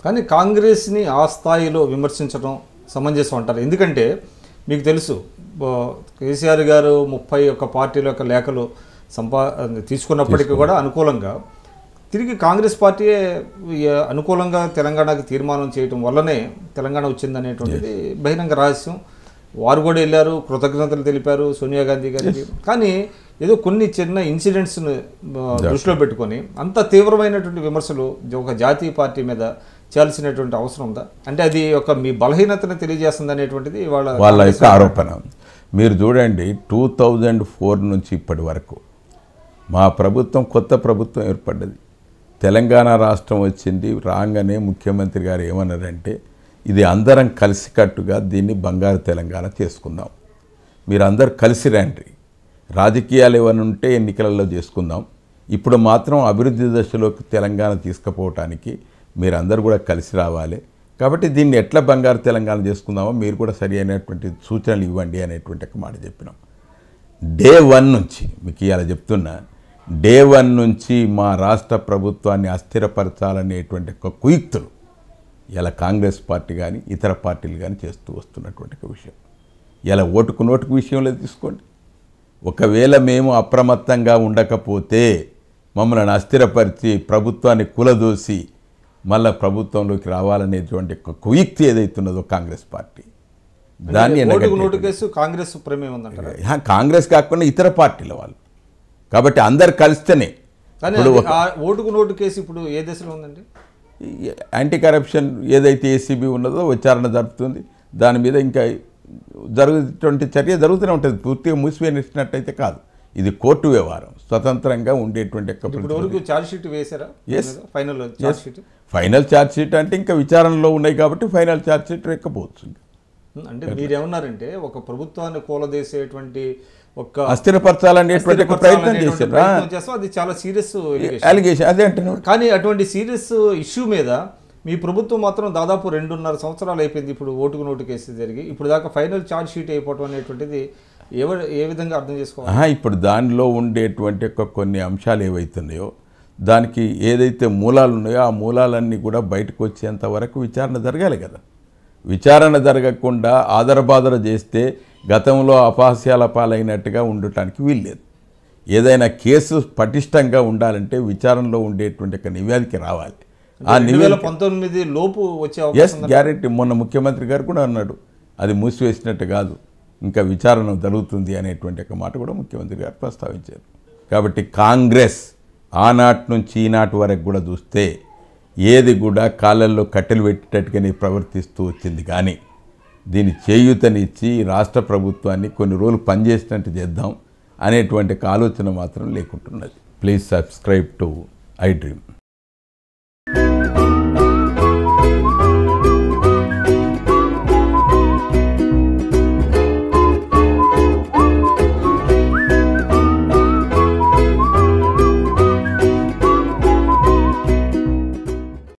కానీ కాంగ్రెస్ని ఆ స్థాయిలో విమర్శించడం సమంజసం అంటారు. ఎందుకంటే మీకు తెలుసు కేసీఆర్ గారు 31 పార్టీల యొక్క లేఖలు తీసుకున్నప్పటికీ కూడా అనుకూలంగా తిరిగి కాంగ్రెస్ పార్టీయే అనుకూలంగా తెలంగాణకి తీర్మానం చేయడం వల్లనే తెలంగాణ వచ్చిందనేటువంటిది బహిరంగ రహస్యం. వారు కూడా వెళ్ళారు, కృతజ్ఞతలు తెలిపారు సోనియా గాంధీ గారికి. కానీ ఏదో కొన్ని చిన్న ఇన్సిడెంట్స్ను దృష్టిలో పెట్టుకొని అంత తీవ్రమైనటువంటి విమర్శలు ఒక జాతీయ పార్టీ మీద చేయాల్సినటువంటి అవసరం ఉందా? అంటే అది ఒక మీ బలహీనతను తెలియజేస్తుంది అనేటువంటిది వాళ్ళ యొక్క ఆరోపణ. మీరు చూడండి 2004 నుంచి ఇప్పటి వరకు మా ప్రభుత్వం కొత్త ప్రభుత్వం ఏర్పడ్డది. తెలంగాణ రాష్ట్రం వచ్చింది రాగానే ముఖ్యమంత్రి గారు ఏమన్నారంటే ఇది అందరం కలిసికట్టుగా దీన్ని బంగారు తెలంగాణ చేసుకుందాం, మీరు అందరు కలిసి రండి, రాజకీయాలు ఏమైనా ఉంటే ఎన్నికలలో చేసుకుందాం, ఇప్పుడు మాత్రం అభివృద్ధి దశలోకి తెలంగాణ తీసుకుపోవటానికి మీరందరూ కూడా కలిసి రావాలి, కాబట్టి దీన్ని ఎట్లా బంగారు తెలంగాణ చేసుకుందామో మీరు కూడా సరి అయినటువంటి సూచనలు ఇవ్వండి అనేటువంటి ఒక మాట చెప్పినాం. డే 1 నుంచి మీకు ఇవాళ చెప్తున్నా, డే 1 నుంచి మా రాష్ట్ర ప్రభుత్వాన్ని అస్థిరపరచాలనేటువంటి ఒక కుయుక్తులు ఇలా కాంగ్రెస్ పార్టీ కానీ ఇతర పార్టీలు కానీ చేస్తూ వస్తున్నటువంటి ఒక విషయం. ఇలా ఓటుకు నోటుకు విషయంలో తీసుకోండి, ఒకవేళ మేము అప్రమత్తంగా ఉండకపోతే మమ్మల్ని అస్థిరపరిచి ప్రభుత్వాన్ని కూలదోసి మళ్ళీ ప్రభుత్వంలోకి రావాలనేటువంటి ఒక కుయుక్తి ఏదైతున్నదో కాంగ్రెస్ పార్టీ దాన్ని కాంగ్రెస్ ప్రమేయం ఉందంటారు. కాంగ్రెస్ కాకుండా ఇతర పార్టీల వాళ్ళు, కాబట్టి అందరు కలిస్తేనే. ఓటుకు నోటు కేసు ఇప్పుడు ఏ దశలో ఉందండి? యాంటీ కరప్షన్ ఏదైతే ఏసీబీ ఉన్నదో విచారణ జరుపుతుంది, దాని మీద ఇంకా జరుగుతున్న చర్య జరుగుతూనే ఉంటుంది, పూర్తిగా మూసివేసినట్టయితే కాదు. ఇది కోర్టు వ్యవహారం, స్వతంత్రంగా ఉండేటువంటి ఫైనల్ ఛార్జ్ షీట్ అంటే ఇంకా విచారణలో ఉన్నాయి కాబట్టి ఫైనల్ ఛార్జ్ షీట్ ఎక్కకపోవచ్చు. అంటే మీరేమన్నారంటే ఒక ప్రభుత్వాన్ని కూలదేసేటువంటి ఒక అస్థిరపరచాలనేటువంటి ఒక ప్రయత్నం చేశారు, అది చాలా సీరియస్ అలిగేషన్ అదే అంటే. కానీ అటువంటి సీరియస్ ఇష్యూ మీద మీ ప్రభుత్వం మాత్రం దాదాపు 2.5 సంవత్సరాలు అయిపోయింది ఇప్పుడు ఓటుకు నోటు కేసు జరిగి, ఇప్పుడు దాకా ఫైనల్ ఛార్జ్ షీట్ అయిపోవడం అనేటువంటిది ఏ విధంగా అర్థం చేసుకోవాలి? ఇప్పుడు దానిలో ఉండేటువంటి కొన్ని అంశాలు ఏవైతున్నాయో దానికి ఏదైతే మూలాలు ఉన్నాయో ఆ మూలాలన్నీ కూడా బయటకు వచ్చేంత వరకు విచారణ జరగాలి కదా. విచారణ జరగకుండా ఆదరబాదర చేస్తే గతంలో అపహాస్యాల పాలైనట్టుగా ఉండటానికి వీల్లేదు. ఏదైనా కేసు పటిష్టంగా ఉండాలంటే విచారణలో ఉండేటువంటి ఒక నివేదిక రావాలి. ఆ 2019 లోపు వచ్చే గ్యారెంటీ. మొన్న ముఖ్యమంత్రి గారు కూడా అన్నాడు అది మూసివేసినట్టు కాదు, ఇంకా విచారణ జరుగుతుంది అనేటువంటి ఒక మాట కూడా ముఖ్యమంత్రి గారు ప్రస్తావించారు. కాబట్టి కాంగ్రెస్ ఆనాటి నుంచి ఈనాటి వరకు కూడా చూస్తే ఏది కూడా కాళ్ళల్లో కట్టెలు పెట్టేటట్టుగానే ప్రవర్తిస్తూ వచ్చింది. కానీ దీని చేయూతనిచ్చి రాష్ట్ర ప్రభుత్వాన్ని కొన్ని రోజులు పనిచేసినట్టు చేద్దాం అనేటువంటి ఆలోచన మాత్రం లేకుంటున్నది. Please subscribe to iDream.